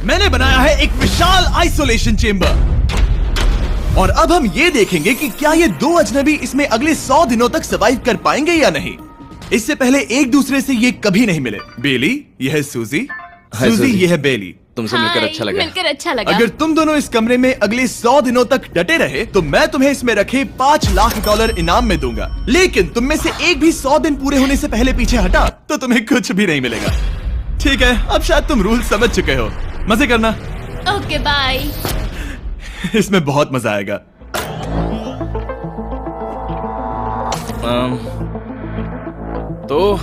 मैंने बनाया है एक विशाल आइसोलेशन चेम्बर और अब हम ये देखेंगे कि क्या ये दो अजनबी इसमें अगले 100 दिनों तक सर्वाइव कर पाएंगे या नहीं। इससे पहले एक दूसरे से ये कभी नहीं मिले। बेली, यह है सूजी, सूजी ये है बेली। तुमसे मिलकर अच्छा लगा। मिलकर अच्छा लगा। अगर तुम दोनों इस कमरे में अगले 100 दिनों तक डटे रहे तो मैं तुम्हें इसमें रखे $5 लाख इनाम में दूंगा। लेकिन तुम में से एक भी 100 दिन पूरे होने से पहले पीछे हटा तो तुम्हें कुछ भी नहीं मिलेगा। ठीक है, अब शायद तुम रूल समझ चुके हो। मजे करना। Okay bye. इसमें बहुत मजा आएगा। तो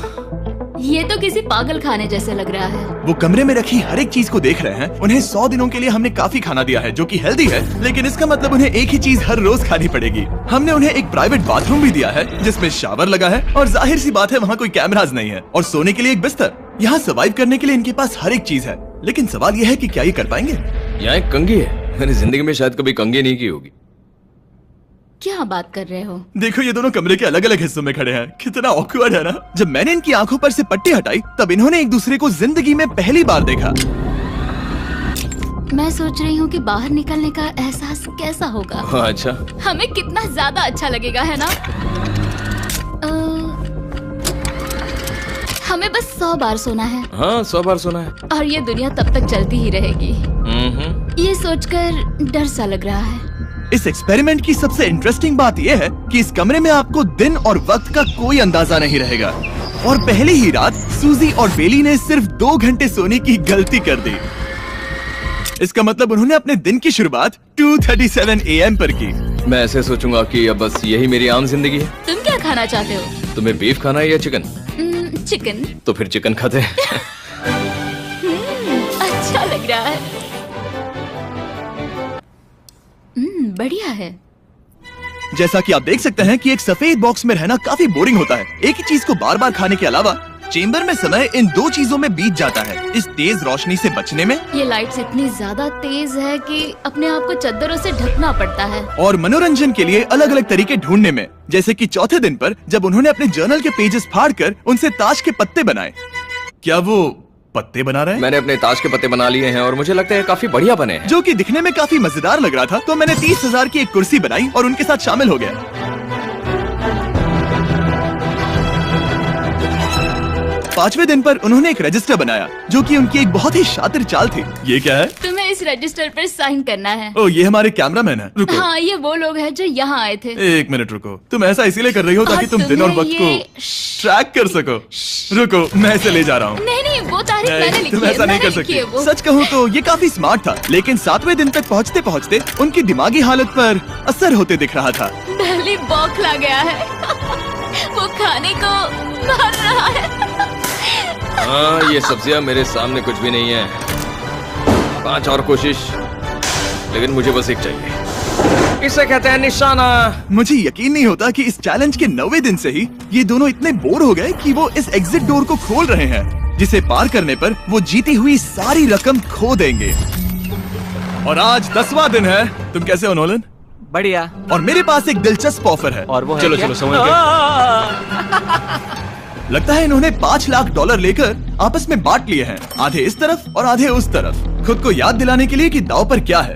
ये तो किसी पागल खाने जैसे लग रहा है। वो कमरे में रखी हर एक चीज को देख रहे हैं। उन्हें 100 दिनों के लिए हमने काफी खाना दिया है जो कि हेल्दी है, लेकिन इसका मतलब उन्हें एक ही चीज हर रोज खानी पड़ेगी। हमने उन्हें एक प्राइवेट बाथरूम भी दिया है जिसमें शावर लगा है और जाहिर सी बात है वहाँ कोई कैमराज नहीं है, और सोने के लिए एक बिस्तर। यहाँ सर्वाइव करने के लिए इनके पास हर एक चीज है, लेकिन सवाल यह है कि क्या ये कर पाएंगे। यहाँ एक कंघी है, मैंने जिंदगी में शायद कभी कंघी नहीं की होगी। क्या बात कर रहे हो? देखो ये दोनों कमरे के अलग अलग हिस्सों में खड़े हैं। कितना ऑकवर्ड है ना। जब मैंने इनकी आंखों पर से पट्टी हटाई तब इन्होंने एक दूसरे को जिंदगी में पहली बार देखा। मैं सोच रही हूँ कि बाहर निकलने का एहसास कैसा होगा। अच्छा, हमें कितना ज्यादा अच्छा लगेगा, है ना? हमें बस 100 बार सोना है। हाँ, 100 बार सोना है। और ये दुनिया तब तक चलती ही रहेगी। ये सोचकर डर सा लग रहा है। इस एक्सपेरिमेंट की सबसे इंटरेस्टिंग बात यह है कि इस कमरे में आपको दिन और वक्त का कोई अंदाजा नहीं रहेगा। और पहली ही रात सूजी और बेली ने सिर्फ 2 घंटे सोने की गलती कर दी। इसका मतलब उन्होंने अपने दिन की शुरुआत 2:37 AM पर की। मैं ऐसे सोचूंगा कि अब बस यही मेरी आम जिंदगी है। तुम क्या खाना चाहते हो? तुम्हें बीफ खाना है या चिकन? चिकन। तो फिर चिकन खाते हैं। अच्छा लग रहा है। बढ़िया है। जैसा कि आप देख सकते हैं कि एक सफेद बॉक्स में रहना काफी बोरिंग होता है। एक ही चीज को बार बार खाने के अलावा चेम्बर में समय इन 2 चीजों में बीत जाता है। इस तेज रोशनी से बचने में, ये लाइट्स इतनी ज्यादा तेज है कि अपने आप को चद्दरों से ढकना पड़ता है, और मनोरंजन के लिए अलग अलग तरीके ढूंढने में। जैसे कि चौथे दिन पर जब उन्होंने अपने जर्नल के पेजेस फाड़कर उनसे ताश के पत्ते बनाए। क्या वो पत्ते बना रहे हैं? मैंने अपने ताश के पत्ते बना लिए हैं और मुझे लगता है काफी बढ़िया बने हैं। जो कि दिखने में काफी मजेदार लग रहा था, तो मैंने 30,000 की एक कुर्सी बनाई और उनके साथ शामिल हो गया। 5वें दिन पर उन्होंने एक रजिस्टर बनाया जो कि उनकी एक बहुत ही शातिर चाल थी। ये क्या है? तुम्हें इस रजिस्टर पर साइन करना है। ओ, ये हमारे कैमरामैन है। रुको। हाँ, ये वो लोग हैं जो यहाँ आए थे। 1 मिनट रुको। तुम ऐसा इसीलिए कर रही हो ताकि तुम दिन और वक्त को ट्रैक कर सको। रुको, मैं इसे ले जा रहा हूँ। नहीं, वो तारीख मैंने लिखी है। तुम ऐसा नहीं कर सकती। सच कहूँ तो ये काफी स्मार्ट था, लेकिन 7वें दिन तक पहुँचते पहुँचते उनकी दिमागी हालत पर असर होते दिख रहा था। पहली बौखला गया है। वो खाने को मार रहा है। हाँ, ये सब्जियां मेरे सामने कुछ भी नहीं है। 5 और कोशिश, लेकिन मुझे बस एक चाहिए। इसे कहते हैं निशाना। मुझे यकीन नहीं होता कि इस चैलेंज के 9वें दिन से ही ये दोनों इतने बोर हो गए कि वो इस एग्जिट डोर को खोल रहे हैं, जिसे पार करने पर वो जीती हुई सारी रकम खो देंगे। और आज 10वां दिन है। तुम कैसे हो नोलन? बढ़िया। और मेरे पास एक दिलचस्प ऑफर है। और वो चलो चलो, समझ गए। लगता है इन्होंने $5 लाख लेकर आपस में बांट लिए हैं, आधे इस तरफ और आधे उस तरफ, खुद को याद दिलाने के लिए कि दांव पर क्या है।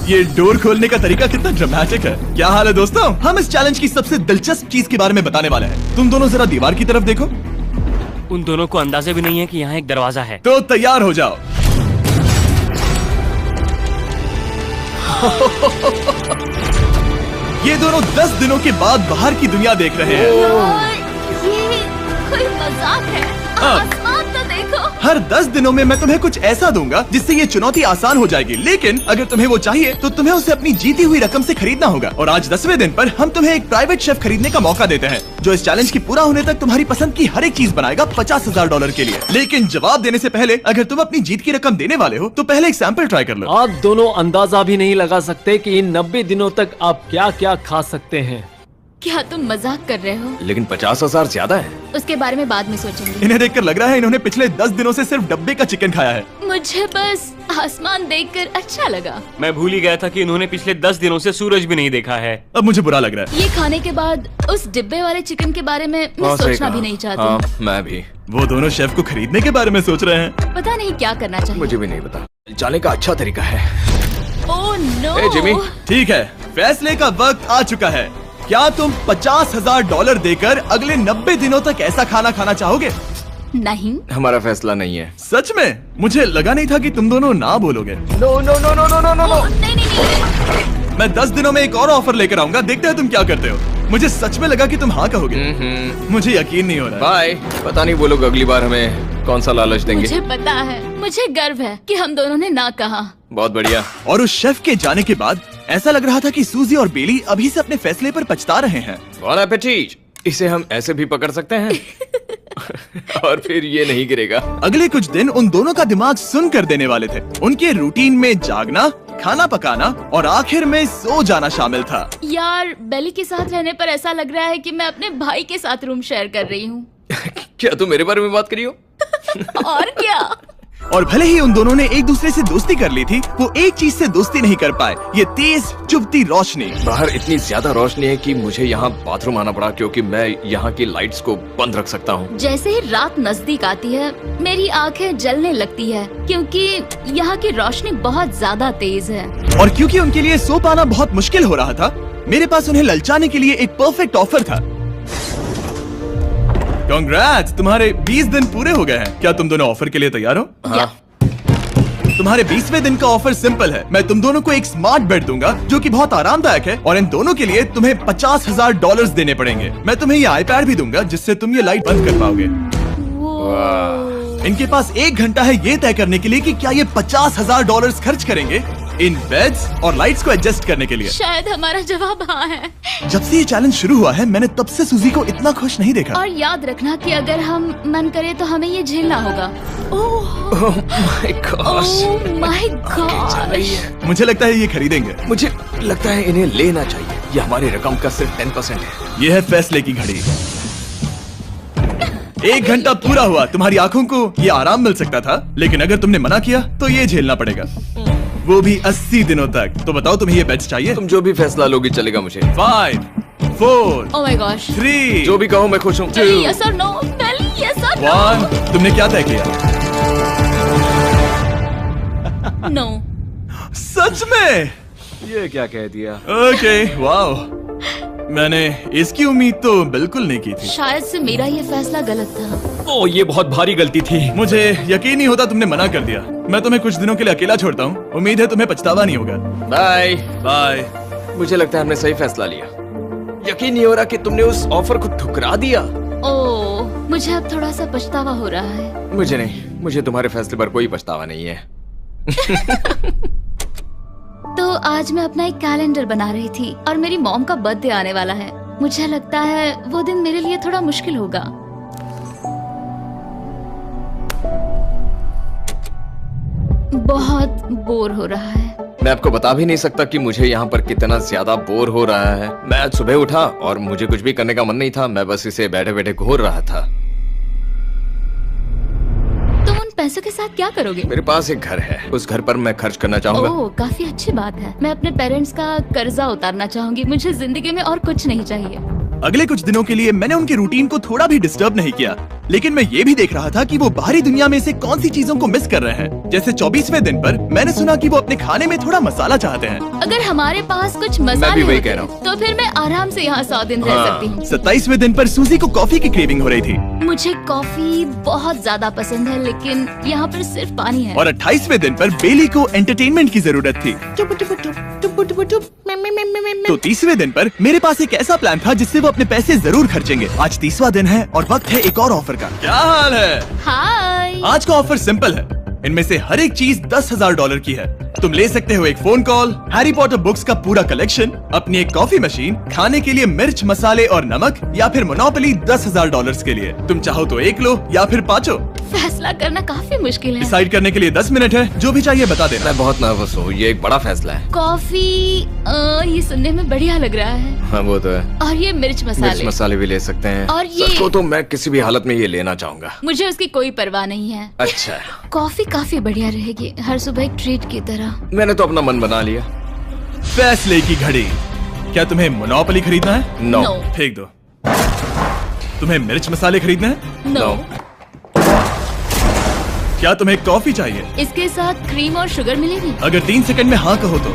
ये डोर खोलने का तरीका कितना ड्रामेटिक है। क्या हाल है दोस्तों? हम इस चैलेंज की सबसे दिलचस्प चीज के बारे में बताने वाले हैं। तुम दोनों जरा दीवार की तरफ देखो। उन दोनों को अंदाजा भी नहीं है कि यहाँ एक दरवाजा है। तो तैयार हो जाओ। ये दोनों 10 दिनों के बाद बाहर की दुनिया देख रहे हैं। ये कोई मजाक है? आसमान तो देखो। हर 10 दिनों में मैं तुम्हें कुछ ऐसा दूंगा जिससे ये चुनौती आसान हो जाएगी, लेकिन अगर तुम्हें वो चाहिए तो तुम्हें उसे अपनी जीती हुई रकम से खरीदना होगा। और आज 10वें दिन पर हम तुम्हें एक प्राइवेट शेफ खरीदने का मौका देते हैं जो इस चैलेंज की पूरा होने तक तुम्हारी पसंद की हर एक चीज बनाएगा $50,000 के लिए। लेकिन जवाब देने से पहले अगर तुम अपनी जीत की रकम देने वाले हो तो पहले एक सैंपल ट्राई कर लो। आप दोनों अंदाजा भी नहीं लगा सकते कि इन 90 दिनों तक आप क्या क्या खा सकते हैं। क्या तुम मजाक कर रहे हो? लेकिन 50,000 ज्यादा है। उसके बारे में बाद में सोचेंगे। इन्हें देखकर लग रहा है इन्होंने पिछले 10 दिनों से सिर्फ डब्बे का चिकन खाया है। मुझे बस आसमान देखकर अच्छा लगा। मैं भूल ही गया था कि इन्होंने पिछले 10 दिनों से सूरज भी नहीं देखा है। अब मुझे बुरा लग रहा है। ये खाने के बाद उस डिब्बे वाले चिकन के बारे में मैं सोचना भी नहीं चाहती। हाँ, मैं भी। वो दोनों शेफ को खरीदने के बारे में सोच रहे हैं। पता नहीं क्या करना चाहिए। मुझे भी नहीं पता। जाने का अच्छा तरीका है। Oh no. ए, जिमी। ठीक है, फैसले का वक्त आ चुका है। क्या तुम $50,000 देकर अगले 90 दिनों तक ऐसा खाना खाना चाहोगे? नहीं। हमारा फैसला नहीं है। सच में? मुझे लगा नहीं था कि तुम दोनों ना बोलोगे। No no no no no no no no. नहीं नहीं नहीं। मैं 10 दिनों में एक और ऑफर लेकर आऊंगा, देखते हैं तुम क्या करते हो। मुझे सच में लगा कि तुम हाँ कहोगे। मुझे यकीन नहीं हो रहा। बाय। पता नहीं वो लोग अगली बार हमें कौन सा लालच देंगे। मुझे पता है, मुझे गर्व है कि हम दोनों ने ना कहा। बहुत बढ़िया। और उस शेफ के जाने के बाद ऐसा लग रहा था कि सूजी और बेली अभी से अपने फैसले पर पछता रहे हैं। बॉन एपेटीट। इसे हम ऐसे भी पकड़ सकते हैं और फिर ये नहीं गिरेगा। अगले कुछ दिन उन दोनों का दिमाग सुन कर देने वाले थे। उनके रूटीन में जागना, खाना पकाना और आखिर में सो जाना शामिल था। यार, बेली के साथ रहने पर ऐसा लग रहा है कि मैं अपने भाई के साथ रूम शेयर कर रही हूँ। क्या तुम मेरे बारे में बात करी हो? और क्या। और भले ही उन दोनों ने एक दूसरे से दोस्ती कर ली थी, वो एक चीज से दोस्ती नहीं कर पाए, ये तेज चुभती रोशनी। बाहर इतनी ज्यादा रोशनी है कि मुझे यहाँ बाथरूम आना पड़ा क्योंकि मैं यहाँ की लाइट्स को बंद रख सकता हूँ। जैसे ही रात नजदीक आती है, मेरी आंखें जलने लगती है क्योंकि यहाँ की रोशनी बहुत ज्यादा तेज है। और क्योंकि उनके लिए सो पाना बहुत मुश्किल हो रहा था, मेरे पास उन्हें ललचाने के लिए एक परफेक्ट ऑफर था। कांग्रेट्स, तुम्हारे 20 दिन पूरे हो गए हैं। क्या तुम दोनों ऑफर के लिए तैयार हो? हाँ। तुम्हारे 20वें दिन का ऑफर सिंपल है। मैं तुम दोनों को एक स्मार्ट बेड दूंगा जो कि बहुत आरामदायक है, और इन दोनों के लिए तुम्हें $50,000 देने पड़ेंगे। मैं तुम्हें ये आईपैड भी दूंगा जिससे तुम ये लाइट बंद कर पाओगे। इनके पास 1 घंटा है ये तय करने के लिए कि क्या ये $50,000 खर्च करेंगे इन बेड्स और लाइट्स को एडजस्ट करने के लिए। शायद हमारा जवाब हाँ है। जब से ये चैलेंज शुरू हुआ है, मैंने तब से सूजी को इतना खुश नहीं देखा। और याद रखना कि अगर हम मन करे तो हमें ये झेलना होगा। Oh my gosh. Oh my God. मुझे लगता है ये खरीदेंगे। मुझे लगता है इन्हें लेना चाहिए। ये हमारी रकम का सिर्फ 10% है। ये है फैसले की घड़ी। 1 घंटा पूरा हुआ, तुम्हारी आंखों को ये आराम मिल सकता था, लेकिन अगर तुमने मना किया तो ये झेलना पड़ेगा, वो भी 80 दिनों तक। तो बताओ, तुम्हें ये बेड्स चाहिए? तुम जो भी फैसला लोगी चलेगा मुझे। 5, 4, ओह माय गॉश। 3, जो भी कहो मैं खुश हूँ। यस और नो। बेली, यस और 1। तुमने क्या तय किया? नो। सच में? ये क्या कह दिया? Okay, wow. मैंने इसकी उम्मीद तो बिल्कुल नहीं की थी। शायद से मेरा ये फैसला गलत था। ओ, ये बहुत भारी गलती थी। मुझे यकीन नहीं होता तुमने मना कर दिया। मैं तुम्हें कुछ दिनों के लिए अकेला छोड़ता हूँ। उम्मीद है तुम्हें पछतावा नहीं होगा। Bye bye. मुझे लगता है हमने सही फैसला लिया। यकीन नहीं हो रहा कि तुमने उस ऑफर को ठुकरा दिया। ओह, मुझे अब थोड़ा सा पछतावा हो रहा है। मुझे नहीं, मुझे तुम्हारे फैसले पर कोई पछतावा नहीं है। तो आज मैं अपना एक कैलेंडर बना रही थी और मेरी मॉम का बर्थडे आने वाला है। मुझे लगता है वो दिन मेरे लिए थोड़ा मुश्किल होगा। बहुत बोर हो रहा है। मैं आपको बता भी नहीं सकता कि मुझे यहाँ पर कितना ज्यादा बोर हो रहा है। मैं आज सुबह उठा और मुझे कुछ भी करने का मन नहीं था। मैं बस इसे बैठे बैठे घूर रहा था। तुम उन पैसों के साथ क्या करोगे? मेरे पास एक घर है, उस घर पर मैं खर्च करना चाहूंगा। ओह, काफी अच्छी बात है। मैं अपने पेरेंट्स का कर्जा उतारना चाहूंगी। मुझे जिंदगी में और कुछ नहीं चाहिए। अगले कुछ दिनों के लिए मैंने उनके रूटीन को थोड़ा भी डिस्टर्ब नहीं किया, लेकिन मैं ये भी देख रहा था कि वो बाहरी दुनिया में से कौन सी चीजों को मिस कर रहे हैं। जैसे 24वें दिन पर मैंने सुना कि वो अपने खाने में थोड़ा मसाला चाहते हैं। अगर हमारे पास कुछ मैं मसाले भी वही होते कह रहा हूँ। तो फिर मैं आराम से यहाँ 100 दिन रह सकती हूँ। 27वें दिन पर सूजी को कॉफी की क्रेविंग हो रही थी। मुझे कॉफी बहुत ज्यादा पसंद है, लेकिन यहाँ पर सिर्फ पानी है। और 28वें दिन पर बेली को एंटरटेनमेंट की जरूरत थी। तो 30वें दिन पर मेरे पास एक ऐसा प्लान था जिससे वो अपने पैसे जरूर खर्चेंगे। आज 30वां दिन है और वक्त है एक और ऑफर का। क्या हाल है? हाय। आज का ऑफर सिंपल है। इनमें से हर एक चीज $10,000 की है। तुम ले सकते हो एक phone call, Harry Potter books का पूरा कलेक्शन, अपनी एक कॉफी मशीन, खाने के लिए मिर्च, मसाले और नमक, या फिर मोनोपोली $10,000 के लिए। तुम चाहो तो एक लो या फिर पांचों। फैसला करना काफी मुश्किल है। डिसाइड करने के लिए 10 मिनट है। जो भी चाहिए बता देना। मैं बहुत नर्वस हूँ, ये एक बड़ा फैसला है। कॉफी, ये सुनने में बढ़िया लग रहा है। हाँ वो तो है। और ये मिर्च मिर्च मसाले। मसाले भी ले सकते हैं। और ये- सच को तो मैं किसी भी हालत में ये लेना चाहूंगा। मुझे उसकी कोई परवाह नहीं है। अच्छा, कॉफी काफी बढ़िया रहेगी, हर सुबह एक ट्रीट की तरह। मैंने तो अपना मन बना लिया। फैसले की घड़ी। क्या तुम्हें मोनोपोली खरीदना है? नो। No. फेंक दो। तुम्हें मिर्च मसाले खरीदना है? नो। क्या तुम्हें कॉफी चाहिए? इसके साथ क्रीम और शुगर मिलेगी? अगर 3 सेकंड में हाँ कहो तो।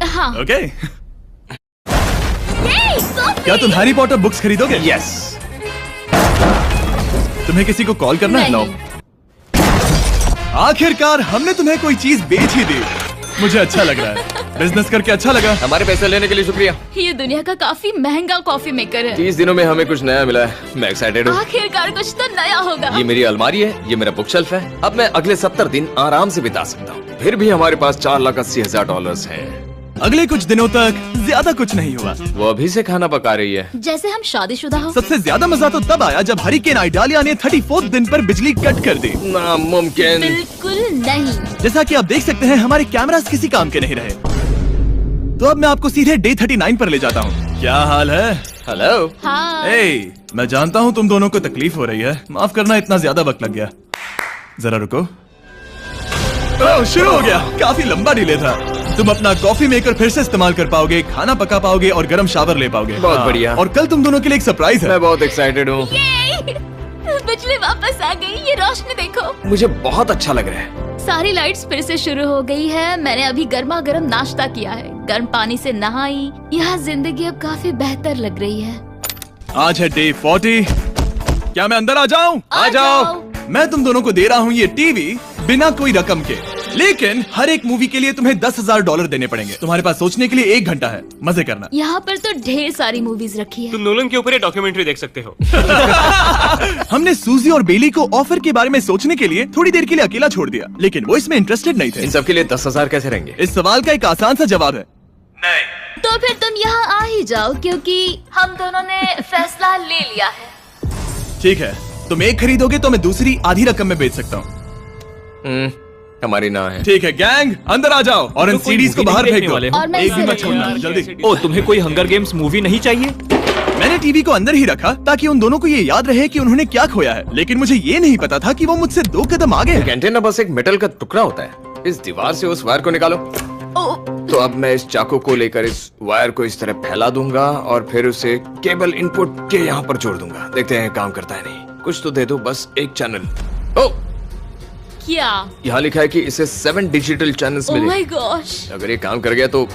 हाँ। ओके। कॉफी! क्या तुम हैरी पॉटर बुक्स खरीदोगे? यस। तुम्हें किसी को कॉल करना है? नहीं। आखिरकार हमने तुम्हें कोई चीज बेच ही दी। मुझे अच्छा लग रहा है। बिजनेस करके अच्छा लगा। हमारे पैसे लेने के लिए शुक्रिया। ये दुनिया का काफी महंगा कॉफी मेकर है। 30 दिनों में हमें कुछ नया मिला है। मैं एक्साइटेड हूँ। आखिरकार कुछ तो नया होगा। ये मेरी अलमारी है, ये मेरा बुक शेल्फ है। अब मैं अगले 70 दिन आराम से बिता सकता हूँ। फिर भी हमारे पास $4,80,000 हैं। अगले कुछ दिनों तक ज्यादा कुछ नहीं हुआ। वो अभी से खाना पका रही है। जैसे हम शादीशुदा हो। सबसे ज्यादा मजा तो तब आया जब हरिकेन आइडालिया ने 34 दिन पर बिजली कट कर दी। नामुमकिन। बिल्कुल नहीं। जैसा कि आप देख सकते हैं हमारे कैमरास किसी काम के नहीं रहे। तो अब मैं आपको सीधे डे 39 पर ले जाता हूँ। क्या हाल है? हेलो। हाँ। ए, मैं जानता हूँ तुम दोनों को तकलीफ हो रही है। माफ करना इतना ज्यादा वक्त लग गया। जरा रुको। ओह, शुरू हो गया। काफी लंबा डिले था। तुम अपना कॉफी मेकर फिर से इस्तेमाल कर पाओगे, खाना पका पाओगे और गर्म शावर ले पाओगे। बहुत हाँ, बढ़िया। और कल तुम दोनों के लिए एक सरप्राइज है। मैं बहुत एक्साइटेड हूँ। बिजली वापस आ गई। ये रोशनी देखो। मुझे बहुत अच्छा लग रहा है। सारी लाइट्स फिर से शुरू हो गई है। मैंने अभी गर्मा गर्म नाश्ता किया है, गर्म पानी से नहाई। यहाँ जिंदगी अब काफी बेहतर लग रही है। आज है डे 40। क्या मैं अंदर आ जाऊं? आ जाओ। मैं तुम दोनों को दे रहा हूँ ये टीवी बिना कोई रकम के, लेकिन हर एक मूवी के लिए तुम्हें $10,000 देने पड़ेंगे। तुम्हारे पास सोचने के लिए 1 घंटा है। मजे करना। यहाँ पर तो ढेर सारी मूवीज रखी है। तुम नोलन के ऊपर ये डॉक्यूमेंट्री देख सकते हो। हमने सूजी और बेली को ऑफर के बारे में सोचने के लिए थोड़ी देर के लिए अकेला छोड़ दिया, लेकिन वो इसमें इंटरेस्टेड नहीं थे। इन सब के लिए 10,000 कैसे रहेंगे? इस सवाल का एक आसान सा जवाब है नहीं। तो फिर तुम यहाँ आ ही जाओ, क्योंकि हम दोनों ने फैसला ले लिया है। ठीक है, तुम एक खरीदोगे तो मैं दूसरी आधी रकम में बेच सकता हूँ। हमारी ना है। ठीक है गैंग, अंदर आ जाओ और इन कोई सीडीज को movie बाहर नहीं फेंक देखने दो। वाले हो? और मैं एक भी इसे मत छोड़ना, रखूंगी। जल्दी। ओ, तुम्हें कोई हंगर गेम्स मूवी नहीं चाहिए? मैंने टीवी को अंदर ही रखा ताकि उन दोनों को ये याद रहे कि उन्होंने क्या खोया है, लेकिन मुझे ये नहीं पता था कि वो मुझसे 2 कदम आगे एक है। एंटेना बस एक मेटल का टुकड़ा होता है। इस दीवार से उस वायर को निकालो। तो अब मैं इस चाकू को लेकर इस वायर को इस तरह फैला दूंगा और फिर उसे केबल इनपुट के यहाँ पर जोड़ दूंगा। देखते हैं काम करता है नहीं। कुछ तो दे दो, बस एक चैनल। ओ, क्या? यहाँ लिखा है कि इसे 7 डिजिटल चैनल्स ओह मिले। My gosh. अगर ये काम कर गया तो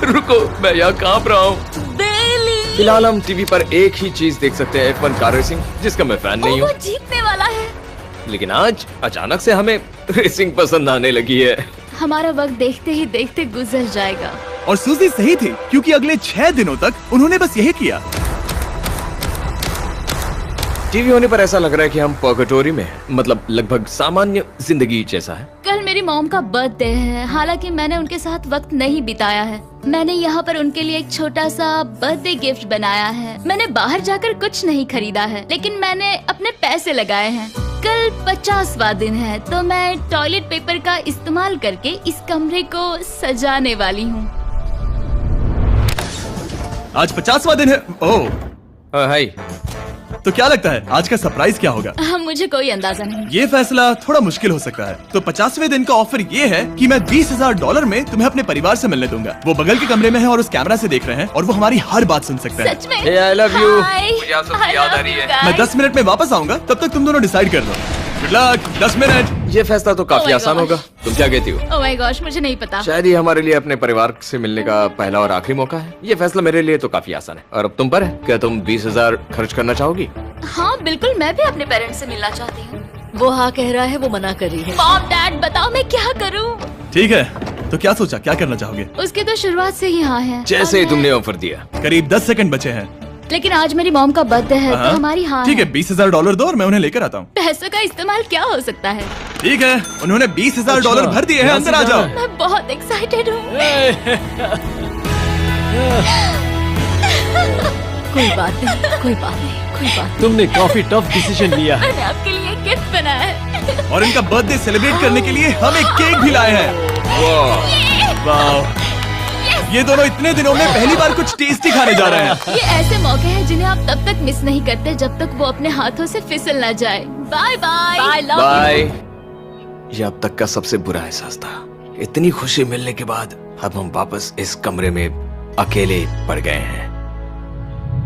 रुको, मैं यहाँ कांप रहा हूँ। बेली। फिलहाल हम टीवी पर एक ही चीज देख सकते हैं, F1 कार रेसिंग, जिसका मैं फैन नहीं वो हूँ। जीतने वाला है। लेकिन आज अचानक से हमें रेसिंग पसंद आने लगी है। हमारा वक्त देखते ही देखते गुजर जाएगा। और सूजी सही थी, क्योंकि अगले 6 दिनों तक उन्होंने बस यही किया। टीवी होने पर ऐसा लग रहा है कि हम पर्गेटोरी में हैं, मतलब लगभग सामान्य जिंदगी जैसा है। कल मेरी मॉम का बर्थडे है, हालांकि मैंने उनके साथ वक्त नहीं बिताया है। मैंने यहाँ पर उनके लिए एक छोटा सा बर्थडे गिफ्ट बनाया है। मैंने बाहर जाकर कुछ नहीं खरीदा है, लेकिन मैंने अपने पैसे लगाए हैं। कल 50वां दिन है, तो मैं टॉयलेट पेपर का इस्तेमाल करके इस कमरे को सजाने वाली हूँ। आज 50वां दिन है। ओह, हाय। तो क्या लगता है आज का सरप्राइज क्या होगा? मुझे कोई अंदाजा नहीं। ये फैसला थोड़ा मुश्किल हो सकता है। तो 50वें दिन का ऑफर ये है कि मैं $20,000 में तुम्हें अपने परिवार से मिलने दूंगा। वो बगल के कमरे में है और उस कैमरा से देख रहे हैं और वो हमारी हर बात सुन सकते हैं। सच में? Hey, I love you. Hi. मुझे आप सबकी I याद आ love रही you है। guys. मैं 10 मिनट में वापस आऊंगा, तब तक तुम दोनों डिसाइड कर लो। Good luck. 10 मिनट। ये फैसला तो काफी Oh my आसान gosh. होगा। तुम क्या कहती हो? ओह माय गॉश, मुझे नहीं पता। शायद ये हमारे लिए अपने परिवार से मिलने का पहला और आखिरी मौका है। ये फैसला मेरे लिए तो काफी आसान है। और अब तुम पर है। क्या तुम 20,000 खर्च करना चाहोगी? हाँ बिल्कुल, मैं भी अपने पेरेंट्स से मिलना चाहती हूँ। वो हाँ कह रहा है, वो मना कर रही है। मॉम डैड बताओ मैं क्या करूँ? ठीक है, तो क्या सोचा, क्या करना चाहोगे? उसके तो शुरुआत से ही हाँ है। जैसे ही और तुमने ऑफर दिया। करीब 10 सेकंड बचे हैं। लेकिन आज मेरी मॉम का बर्थडे है, हाँ। तो हमारी हाँ ठीक है, $20,000 दो और मैं उन्हें लेकर आता हूँ। पैसों का इस्तेमाल क्या हो सकता है? ठीक है, उन्होंने $20,000 भर दिए हैं। अंदर आ जाओ। मैं बहुत एक्साइटेड हूँ। कोई बात नहीं, कोई बात नहीं, कोई बात नहीं। तुमने काफी टफ डिसीजन लिया है। मैंने आपके लिए गिफ्ट बनाया है। और इनका बर्थडे सेलिब्रेट करने के लिए हम एक केक भी लाए हैं। वाह, ये दोनों इतने दिनों में पहली बार कुछ टेस्टी खाने जा रहे हैं। ये ऐसे मौके हैं जिन्हें आप तब तक मिस नहीं करते जब तक वो अपने हाथों से फिसल ना जाए। Bye bye. Bye, love bye. ये अब तक का सबसे बुरा एहसास था। इतनी खुशी मिलने के बाद अब हम वापस इस कमरे में अकेले पड़ गए हैं।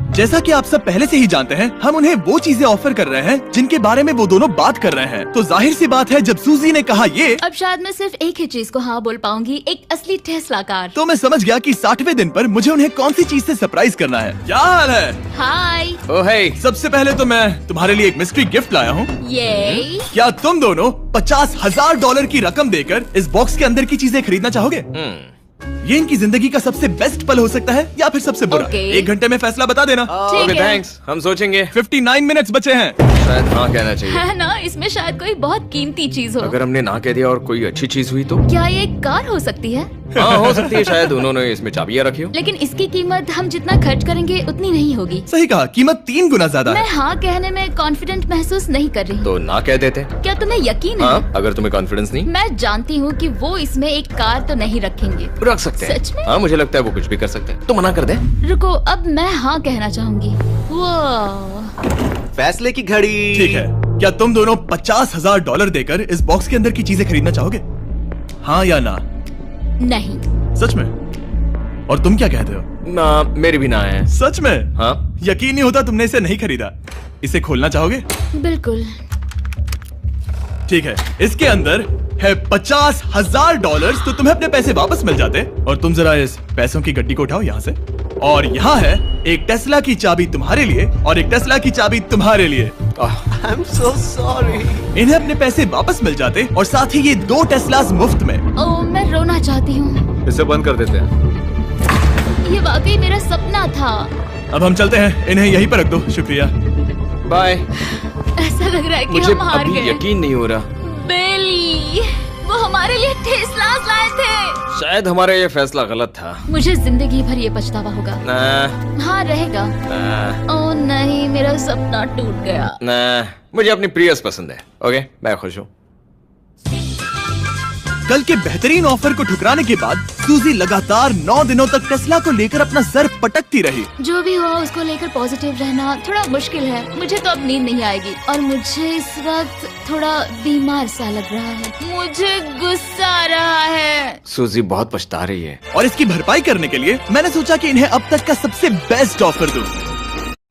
जैसा कि आप सब पहले से ही जानते हैं, हम उन्हें वो चीजें ऑफर कर रहे हैं जिनके बारे में वो दोनों बात कर रहे हैं। तो जाहिर सी बात है, जब सूजी ने कहा ये, अब शायद मैं सिर्फ एक ही चीज को हाँ बोल पाऊंगी, एक असली टेस्ला कार। तो मैं समझ गया कि 60वें दिन पर मुझे उन्हें कौन सी चीज से सरप्राइज करना है। क्या हाल है? हाय। ओह हे, सबसे पहले तो मैं तुम्हारे लिए एक मिस्ट्री गिफ्ट लाया हूँ। ये क्या तुम दोनों $50,000 की रकम देकर इस बॉक्स के अंदर की चीजें खरीदना चाहोगे? ये इनकी जिंदगी का सबसे बेस्ट पल हो सकता है या फिर सबसे बुरा। Okay. 1 घंटे में फैसला बता देना। ठीक ओके है। थैंक्स, हम सोचेंगे। 59 मिनट्स बचे हैं। शायद हाँ कहना चाहिए। है ना, इसमें शायद कोई बहुत कीमती चीज हो। अगर हमने ना कह दिया और कोई अच्छी चीज हुई तो? क्या ये एक कार हो सकती है? हाँ हो सकती है, शायद उन्होंने इसमें चाबियां रखी हो। लेकिन इसकी कीमत हम जितना खर्च करेंगे उतनी नहीं होगी। सही कहा, कीमत 3 गुना ज्यादा मैं है। हाँ कहने में कॉन्फिडेंट महसूस नहीं कर रही। तो ना कह देते। क्या तुम्हें यकीन है? हाँ, अगर तुम्हें कॉन्फिडेंस नहीं, मैं जानती हूँ कि वो इसमें एक कार तो नहीं रखेंगे। रख सकते हैं। सच में? हाँ मुझे लगता है वो कुछ भी कर सकते हैं। तो मना कर दे। रुको, अब मैं हाँ कहना चाहूंगी। वो फैसले की घड़ी। ठीक है, क्या तुम दोनों $50,000 देकर इस बॉक्स के अंदर की चीजें खरीदना चाहोगे? हाँ या ना? नहीं। सच में? और तुम क्या कहते हो? ना, मेरी भी ना है। सच में? हाँ यकीन नहीं होता तुमने इसे नहीं खरीदा। इसे खोलना चाहोगे? बिल्कुल। ठीक है, इसके अंदर है $50,000, तो तुम्हें अपने पैसे वापस मिल जाते। और तुम जरा इस पैसों की गड्डी को उठाओ यहाँ से। और यहाँ है एक टेस्ला की चाबी तुम्हारे लिए और एक टेस्ला की चाबी तुम्हारे लिए। I am so sorry. इन्हें अपने पैसे वापस मिल जाते और साथ ही ये 2 टेस्लास मुफ्त में। ओह, मैं रोना चाहती हूँ। इसे बंद कर देते हैं। ये वाकई मेरा सपना था। अब हम चलते हैं, इन्हें यहीं पर रख दो। शुक्रिया। बाय। ऐसा लग रहा है कि मुझे हम हार अभी गए। यकीन नहीं हो रहा। बेली, वो हमारे लिए टेस्लास लाए थे। शायद हमारा ये फैसला गलत था। मुझे जिंदगी भर ये पछतावा होगा। ना, हाँ रहेगा। ना, ओह नहीं, मेरा सपना टूट गया। ना, मुझे अपनी प्रियस पसंद है। ओके, मैं खुश हूँ। कल के बेहतरीन ऑफर को ठुकराने के बाद सूजी लगातार 9 दिनों तक टेस्ला को लेकर अपना सर पटकती रही। जो भी हुआ उसको लेकर पॉजिटिव रहना थोड़ा मुश्किल है। मुझे तो अब नींद नहीं आएगी और मुझे इस वक्त थोड़ा बीमार सा लग रहा है। मुझे गुस्सा आ रहा है। सूजी बहुत पछता रही है। और इसकी भरपाई करने के लिए मैंने सोचा कि इन्हें अब तक का सबसे बेस्ट ऑफर दूं।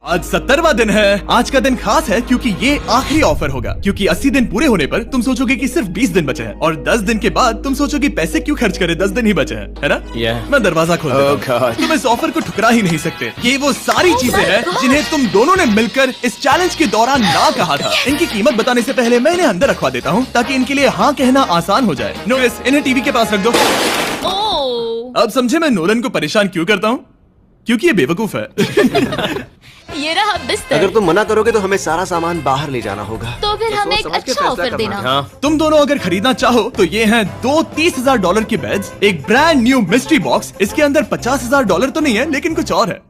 आज 70वां दिन है। आज का दिन खास है क्योंकि ये आखिरी ऑफर होगा। क्योंकि 80 दिन पूरे होने पर तुम सोचोगे कि सिर्फ 20 दिन बचे हैं और 10 दिन के बाद तुम सोचोगे पैसे क्यों खर्च करें, 10 दिन ही बचे हैं, है ना? Yeah. मैं दरवाजा खोल देता हूं। Oh God. तुम इस ऑफर को ठुकरा ही नहीं सकते। ये वो सारी चीजें हैं जिन्हें तुम दोनों ने मिलकर इस चैलेंज के दौरान ना कहा था। इनकी कीमत बताने से पहले मैं इन्हें अंदर रखवा देता हूँ ताकि इनके लिए हाँ कहना आसान हो जाए। नोटिस, इन्हें टीवी के पास रख दो। ओह, अब समझे मैं नोलन को परेशान क्यों करता हूँ? क्योंकि ये बेवकूफ है। ये रहा बिस्तर। अगर तुम मना करोगे तो हमें सारा सामान बाहर ले जाना होगा। तो फिर हमें एक समझ के अच्छा फैसला ऑफर करना देना। है। हाँ, तुम दोनों अगर खरीदना चाहो तो ये हैं 2 $30,000 के बेड्स, एक ब्रांड न्यू मिस्ट्री बॉक्स। इसके अंदर $50,000 तो नहीं है लेकिन कुछ और है।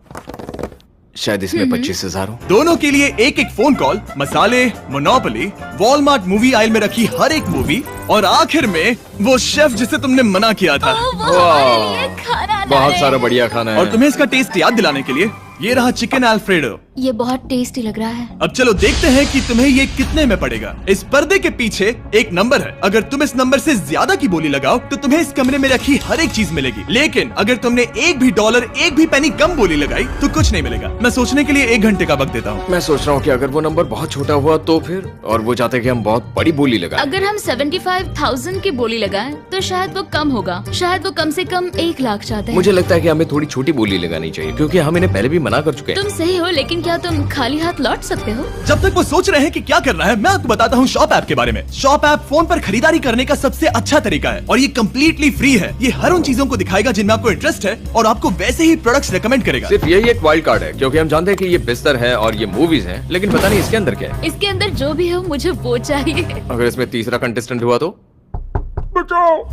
शायद इसमें 25,000 हो। दोनों के लिए एक एक फोन कॉल, मसाले, मोनोपोली, वॉलमार्ट मूवी आइल में रखी हर एक मूवी और आखिर में वो शेफ जिसे तुमने मना किया था। ओह, वो हमारे लिए खाना ला बहुत रहे सारा हैं। बढ़िया खाना है। और तुम्हें इसका टेस्ट याद दिलाने के लिए ये रहा चिकन अल्फ्रेडो। ये बहुत टेस्टी लग रहा है। अब चलो देखते हैं कि तुम्हें ये कितने में पड़ेगा। इस पर्दे के पीछे एक नंबर है। अगर तुम इस नंबर से ज्यादा की बोली लगाओ तो तुम्हें इस कमरे में रखी हर एक चीज मिलेगी। लेकिन अगर तुमने एक भी डॉलर, एक भी पेनी कम बोली लगाई तो कुछ नहीं मिलेगा। मैं सोचने के लिए 1 घंटे का वक्त देता हूँ। मैं सोच रहा हूँ कि अगर वो नंबर बहुत छोटा हुआ तो फिर, और वो चाहते कि हम बहुत बड़ी बोली लगाएं। अगर हम 75,000 की बोली लगाएं तो शायद वो कम होगा। शायद वो कम से कम 1 लाख चाहते हैं। मुझे लगता है कि हमें थोड़ी छोटी बोली लगानी चाहिए क्योंकि हम इन्हें पहले भी मना कर चुके हैं। तुम सही हो, लेकिन क्या तुम खाली हाथ लौट सकते हो? जब तक वो सोच रहे हैं कि क्या करना है, मैं आपको बताता हूँ शॉप ऐप के बारे में। शॉप ऐप फोन पर खरीदारी करने का सबसे अच्छा तरीका है और ये कम्प्लीटली फ्री है। ये हर उन चीजों को दिखाएगा जिनमें आपको इंटरेस्ट है और आपको वैसे ही प्रोडक्ट्स रेकमेंड करेगा। सिर्फ यही एक वाइल्ड कार्ड है क्योंकि हम जानते हैं कि ये बिस्तर है और ये मूवीज हैं, लेकिन पता नहीं इसके अंदर क्या है। इसके अंदर जो भी हो मुझे वो चाहिए। अगर इसमें तीसरा कंटेस्टेंट हुआ तो?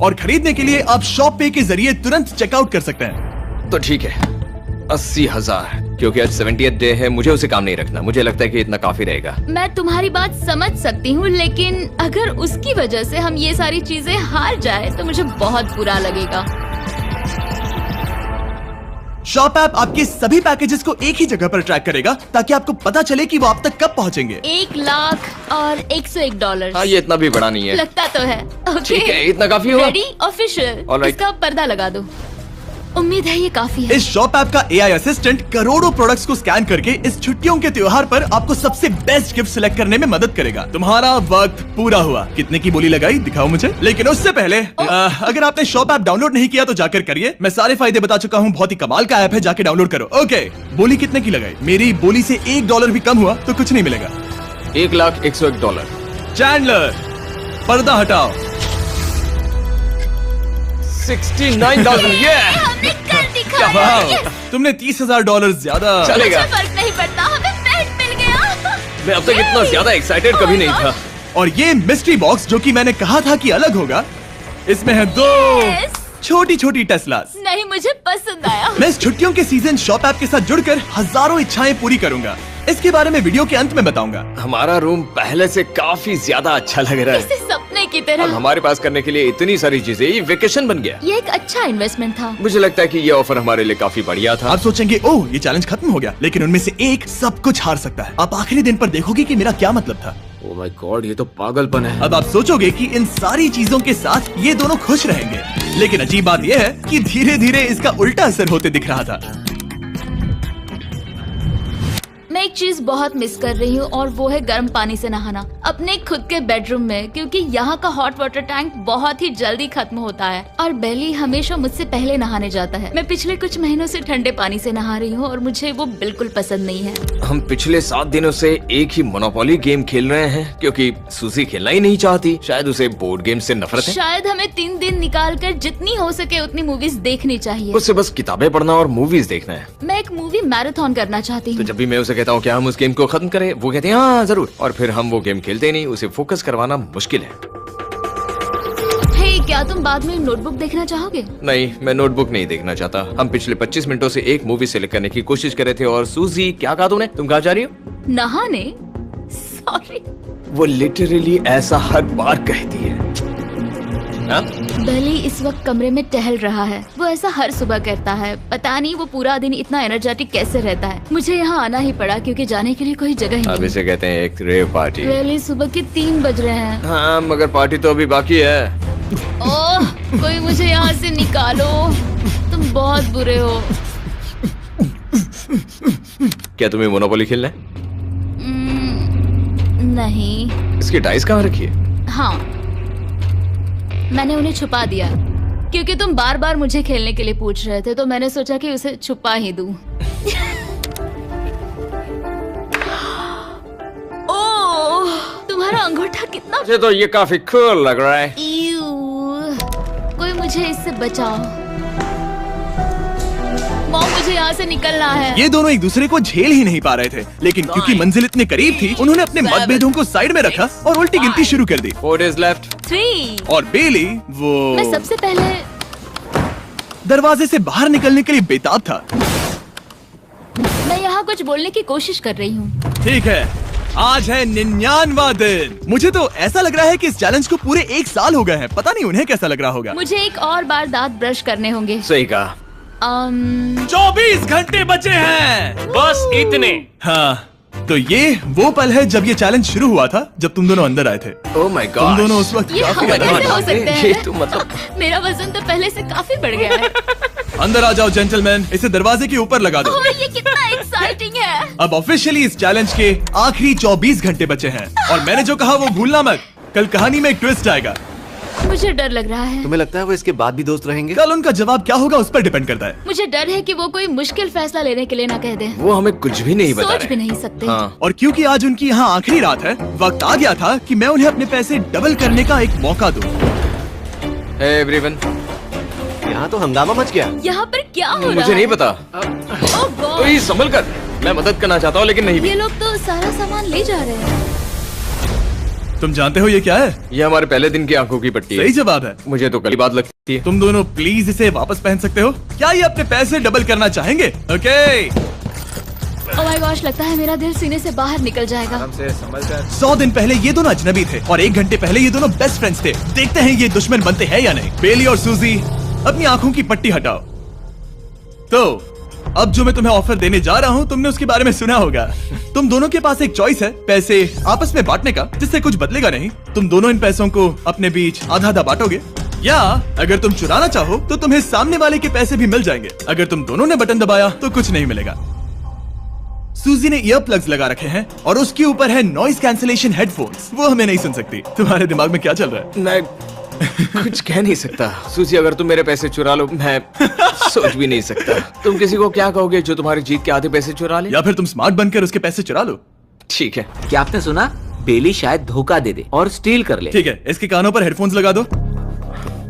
और खरीदने के लिए आप शॉप पे के जरिए तुरंत चेकआउट कर सकते हैं। तो ठीक है, 80,000, क्योंकि आज 70th डे है, मुझे उसे काम नहीं रखना। मुझे लगता है कि इतना काफी रहेगा। मैं तुम्हारी बात समझ सकती हूँ, लेकिन अगर उसकी वजह से हम ये सारी चीजें हार जाए तो मुझे बहुत बुरा लगेगा। शॉप ऐप आपके सभी पैकेजेस को एक ही जगह पर ट्रैक करेगा ताकि आपको पता चले कि वो आप तक कब पहुंचेंगे। 1 लाख और $101। हाँ, ये इतना भी बड़ा नहीं है। लगता तो है। ओके, ठीक है, इतना काफी हुआ। Ready, official. All right. इसका पर्दा लगा दो। उम्मीद है ये काफी है। इस शॉप ऐप का AI असिस्टेंट करोड़ों प्रोडक्ट्स को स्कैन करके इस छुट्टियों के त्योहार पर आपको सबसे बेस्ट गिफ्ट सिलेक्ट करने में मदद करेगा। तुम्हारा वक्त पूरा हुआ। कितने की बोली लगाई दिखाओ मुझे। लेकिन उससे पहले अगर आपने शॉप ऐप डाउनलोड नहीं किया तो जाकर करिए। मैं सारे फायदे बता चुका हूँ। बहुत ही कमाल का ऐप है, जाके डाउनलोड करो। ओके, बोली कितने की लगाई? मेरी बोली से $1 भी कम हुआ तो कुछ नहीं मिलेगा। $1,01,001। चैंडलर, पर्दा हटाओ। 69,000। ये हमने कर दिखाया। वाह, तुमने $30,000 ज्यादा। चलेगा। मुझे फर्क नहीं पड़ता, हमें बेड मिल गया। मैं अब तक इतना ज्यादा एक्साइटेड कभी नहीं था। और ये मिस्ट्री बॉक्स जो कि मैंने कहा था कि अलग होगा, इसमें है 2 Yes. छोटी छोटी टेस्लास। नहीं, मुझे पसंद आया। मैं इस छुट्टियों के सीजन शॉप ऐप के साथ जुड़कर हजारों इच्छाएं पूरी करूंगा। इसके बारे में वीडियो के अंत में बताऊंगा। हमारा रूम पहले से काफी ज्यादा अच्छा लग रहा है। जैसे सपने की अब तरह। हमारे पास करने के लिए इतनी सारी चीजें, ये वेकेशन बन गया। ये एक अच्छा इन्वेस्टमेंट था। मुझे लगता है कि ये ऑफर हमारे लिए काफी बढ़िया था। आप सोचेंगे ओह ये चैलेंज खत्म हो गया, लेकिन उनमें से एक सब कुछ हार सकता है। आप आखिरी दिन पर देखोगे कि मेरा क्या मतलब था। ओह माय गॉड, ये तो पागलपन है। अब आप सोचोगे कि इन सारी चीजों के साथ ये दोनों खुश रहेंगे, लेकिन अजीब बात यह है कि धीरे धीरे इसका उल्टा असर होते दिख रहा था। मैं एक चीज बहुत मिस कर रही हूँ और वो है गर्म पानी से नहाना अपने खुद के बेडरूम में, क्योंकि यहाँ का हॉट वाटर टैंक बहुत ही जल्दी खत्म होता है और बेली हमेशा मुझसे पहले नहाने जाता है। मैं पिछले कुछ महीनों से ठंडे पानी से नहा रही हूँ और मुझे वो बिल्कुल पसंद नहीं है। हम पिछले 7 दिनों से एक ही मोनोपोली गेम खेल रहे हैं क्योंकि सूजी खेलना ही नहीं चाहती। शायद उसे बोर्ड गेम से नफरत है। शायद हमें 3 दिन निकाल कर जितनी हो सके उतनी मूवीज देखनी चाहिए। उसे बस किताबें पढ़ना और मूवीज देखना है। मैं एक मूवी मैराथन करना चाहती तो हूँ। जब भी मैं उसे कहता हूँ क्या हम उस गेम को खत्म करें, वो कहते हैं हाँ जरूर, और फिर हम वो गेम खेलते नहीं। उसे फोकस करवाना मुश्किल है। हे, क्या तुम बाद में नोटबुक देखना चाहोगे? नहीं, मैं नोटबुक नहीं देखना चाहता। हम पिछले 25 मिनटों से एक मूवी सेलेक्ट करने की कोशिश कर रहे थे। और सूजी, क्या कहा तूने? तुम कहाँ जा रही हो? नहाने? सॉरी। वो लिटरली ऐसा हर बार कहती है। हाँ? बेली इस वक्त कमरे में टहल रहा है। वो ऐसा हर सुबह करता है। पता नहीं वो पूरा दिन इतना एनर्जेटिक कैसे रहता है। मुझे यहाँ आना ही पड़ा क्योंकि जाने के लिए कोई जगह ही अब नहीं। इसे कहते हैं एक रेव पार्टी। बेली, सुबह के 3 बज रहे हैं। हाँ, मगर पार्टी तो अभी बाकी है। ओह, कोई मुझे यहाँ से निकालो। तुम बहुत बुरे हो। क्या तुम्हें मोनोपोली खेलना है? नहीं। इसकी डाइस कहाँ रखी है? हाँ, मैंने उन्हें छुपा दिया क्योंकि तुम बार बार मुझे खेलने के लिए पूछ रहे थे, तो मैंने सोचा कि उसे छुपा ही दूं। ओह, तुम्हारा अंगूठा कितना मुझे तो ये काफी कूल लग रहा है। ईऊ, कोई मुझे इससे बचाओ। मॉम, मुझे यहाँ से निकलना है। ये दोनों एक दूसरे को झेल ही नहीं पा रहे थे, लेकिन क्योंकि मंजिल इतने करीब थी, उन्होंने अपने मतभेदों को साइड में रखा और उल्टी गिनती शुरू कर दी। 4 days left। 3। और बेली मैं वो सबसे पहले दरवाजे से बाहर निकलने के लिए बेताब था। मैं यहाँ कुछ बोलने की कोशिश कर रही हूँ। ठीक है, आज है 99वां दिन। मुझे तो ऐसा लग रहा है कि इस चैलेंज को पूरे 1 साल हो गए हैं। पता नहीं उन्हें कैसा लग रहा होगा। मुझे एक और बार दांत ब्रश करने होंगे। सही कहा। 24 घंटे बचे हैं। बस इतने। हाँ, तो ये वो पल है जब ये चैलेंज शुरू हुआ था, जब तुम दोनों अंदर आए थे। Oh my God. तुम दोनों उस वक्त ये काफी हम ज्यादा कैसे हो सकते हैं? ये तो मतलब मेरा वजन तो पहले से काफी बढ़ गया है। अंदर आ जाओ जेंटलमैन, इसे दरवाजे के ऊपर लगा दो। ओह, ये कितना एक्साइटिंग है। अब ऑफिशियली इस चैलेंज के आखिरी 24 घंटे बचे हैं और मैंने जो कहा वो भूलना मत। कल कहानी में एक ट्विस्ट आएगा। मुझे डर लग रहा है। तुम्हें लगता है वो इसके बाद भी दोस्त रहेंगे? कल उनका जवाब क्या होगा उस पर डिपेंड करता है। मुझे डर है कि वो कोई मुश्किल फैसला लेने के लिए ना कह दे। वो हमें कुछ भी नहीं बता सोच भी रहे। नहीं सकते। हाँ। और क्योंकि आज उनकी यहाँ आखिरी रात है, वक्त आ गया था कि मैं उन्हें अपने पैसे डबल करने का एक मौका दूं। Hey everyone। यहाँ तो हंगामा मच गया। यहाँ पर क्या हो रहा है? मुझे नहीं पता। ओह गॉड, ओए संभल कर, मैं मदद करना चाहता हूँ लेकिन नहीं भी। ये लोग तो सारा सामान ले जा रहे हैं। तुम जानते हो ये क्या है? ये हमारे पहले दिन की आंखों की पट्टी है। सही जवाब है। मुझे तो कल बात लगती है। तुम दोनों प्लीज इसे वापस पहन सकते हो? क्या ये अपने पैसे डबल करना चाहेंगे? ओके। ओह माय गॉश, लगता है मेरा दिल सीने से बाहर निकल जाएगा। 100 दिन पहले ये दोनों अजनबी थे और 1 घंटे पहले ये दोनों बेस्ट फ्रेंड्स थे। देखते हैं ये दुश्मन बनते हैं या नहीं। बेली और सूजी, अपनी आंखों की पट्टी हटाओ। तो अब जो मैं तुम्हें ऑफर देने जा रहा हूँ, तुमने उसके बारे में सुना होगा। तुम दोनों के पास एक चॉइस है, पैसे आपस में बांटने का, जिससे कुछ बदलेगा नहीं। तुम दोनों इन पैसों को अपने बीच आधा आधा बांटोगे या अगर तुम चुराना चाहो तो तुम्हें सामने वाले के पैसे भी मिल जाएंगे। अगर तुम दोनों ने बटन दबाया तो कुछ नहीं मिलेगा। सूजी ने ईयर प्लग्स लगा रखे हैं और उसके ऊपर है नॉइस कैंसिलेशन हेडफोन्स। वो हमें नहीं सुन सकती। तुम्हारे दिमाग में क्या चल रहा है? मैं कुछ कह नहीं सकता। सूजी, अगर तुम मेरे पैसे चुरा लो, मैं सोच भी नहीं सकता। तुम किसी को क्या कहोगे जो तुम्हारी जीत के आधे पैसे चुरा ले? या फिर तुम स्मार्ट बनकर उसके पैसे चुरा लो। ठीक है। क्या आपने सुना? बेली शायद धोखा दे दे और स्टील कर ले। ठीक है, इसके कानों पर हेडफोन्स लगा दो।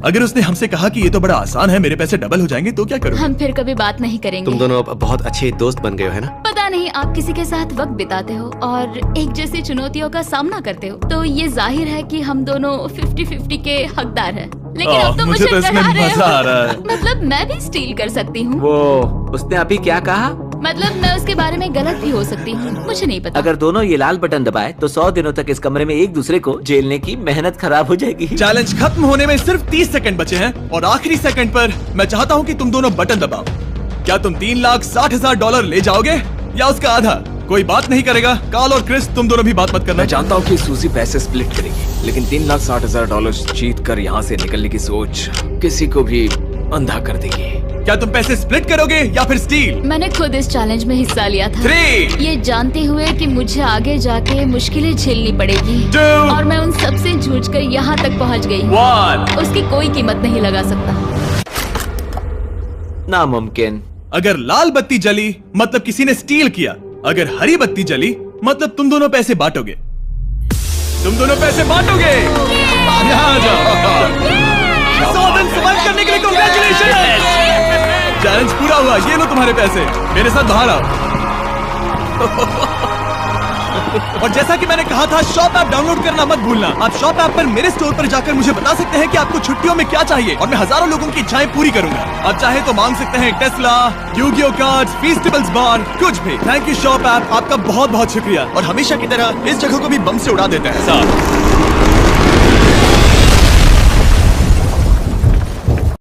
अगर उसने हमसे कहा कि ये तो बड़ा आसान है, मेरे पैसे डबल हो जाएंगे, तो क्या करोगे? हम फिर कभी बात नहीं करेंगे। तुम दोनों अब बहुत अच्छे दोस्त बन गए हो, है ना? पता नहीं, आप किसी के साथ वक्त बिताते हो और एक जैसी चुनौतियों का सामना करते हो, तो ये जाहिर है कि हम दोनों 50-50 के हकदार हैं। लेकिन अब तो मुझे तो इसमें डरा रहे मजा आ रहा हो। है। मतलब मैं भी स्टील कर सकती हूँ। वो उसने अभी क्या कहा? मतलब मैं उसके बारे में गलत भी हो सकती हूँ, मुझे नहीं पता। अगर दोनों ये लाल बटन दबाए तो 100 दिनों तक इस कमरे में एक दूसरे को झेलने की मेहनत खराब हो जाएगी। चैलेंज खत्म होने में सिर्फ 30 सेकंड बचे हैं और आखिरी सेकंड पर मैं चाहता हूँ कि तुम दोनों बटन दबाओ। क्या तुम $3,60,000 ले जाओगे या उसका आधा? कोई बात नहीं करेगा। कार्ल और क्रिस, तुम दोनों भी बात मत करना। मैं जानता हूँ कि सूजी पैसे स्प्लिट करेगी, लेकिन $3,60,000 जीत कर यहाँ से निकलने की सोच किसी को भी अंधा कर देगी। क्या तुम पैसे स्प्लिट करोगे या फिर स्टील? मैंने खुद इस चैलेंज में हिस्सा लिया था, 3, ये जानते हुए कि मुझे आगे जाके मुश्किलें झेलनी पड़ेगी 2, और मैं उन सब से जूझकर यहाँ तक पहुँच गई हूँ। 1। उसकी कोई कीमत नहीं लगा सकता। नामुमकिन। अगर लाल बत्ती जली मतलब किसी ने स्टील किया। अगर हरी बत्ती जली मतलब तुम दोनों पैसे बांटोगे। तुम दोनों पैसे बांटोगे। यहाँ आ जाओ। 100 दिन सर्वाइव करने के लिए कांग्रेचुलेशन। चैलेंज पूरा हुआ। ये लो तुम्हारे पैसे, मेरे साथ बाहर आओ। और जैसा कि मैंने कहा था, शॉप ऐप डाउनलोड करना मत भूलना। आप शॉप ऐप पर मेरे स्टोर पर जाकर मुझे बता सकते हैं कि आपको छुट्टियों में क्या चाहिए और मैं हजारों लोगों की इच्छाएं पूरी करूंगा। आप चाहे तो मांग सकते हैं टेस्ला, यूगियो कार्ड्स, फेस्टिवल्स बार, कुछ भी। थैंक यू शॉप ऐप, आपका बहुत बहुत शुक्रिया। और हमेशा की तरह इस जगह को भी बम से उड़ा देते हैं।